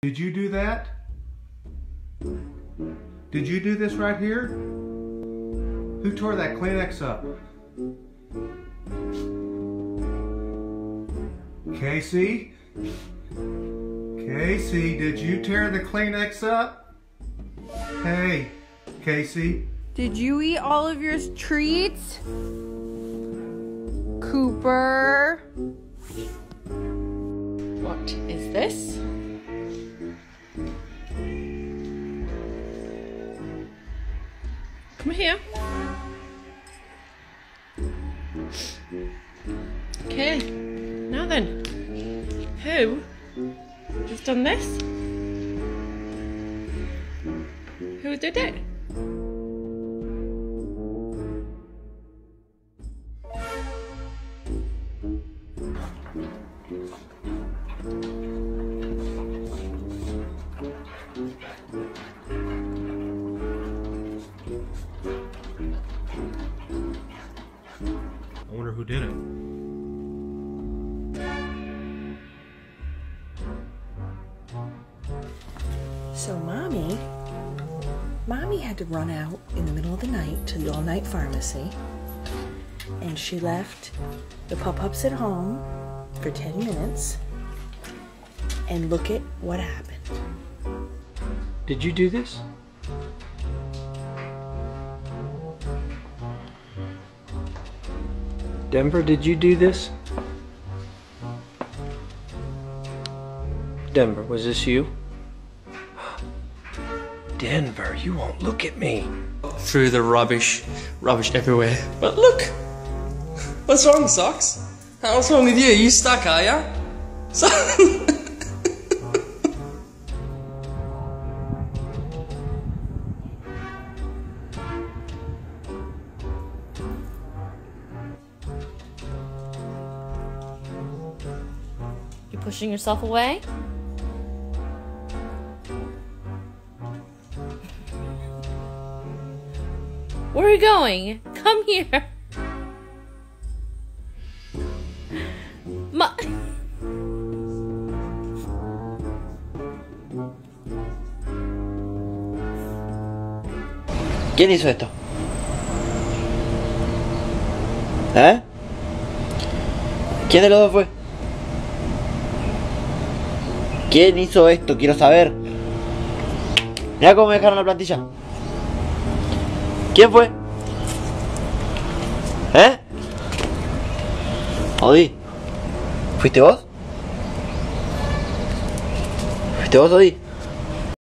Did you do that? Did you do this right here? Who tore that Kleenex up? Casey? Casey, did you tear the Kleenex up? Hey, Casey. Did you eat all of your treats? Cooper. What is this? Come here. Okay, now then, who has done this? Who did it? I wonder who did it. So Mommy had to run out in the middle of the night to the all-night pharmacy, and she left the pup-ups at home for 10 minutes, and look at what happened. Did you do this? Denver, did you do this? Denver, was this you? Denver, you won't look at me. Through the rubbish everywhere. But look! What's wrong, Socks? What's wrong with you? You stuck, are ya? So You pushing yourself away? Where are you going? Come here. ¿Quién hizo esto? ¿Eh? ¿Quién de los dos fue? ¿Quién hizo esto? Quiero saber. Mira cómo me dejaron la plantilla. ¿Quién fue? ¿Eh? Odi. ¿Fuiste vos? ¿Fuiste vos, Odi?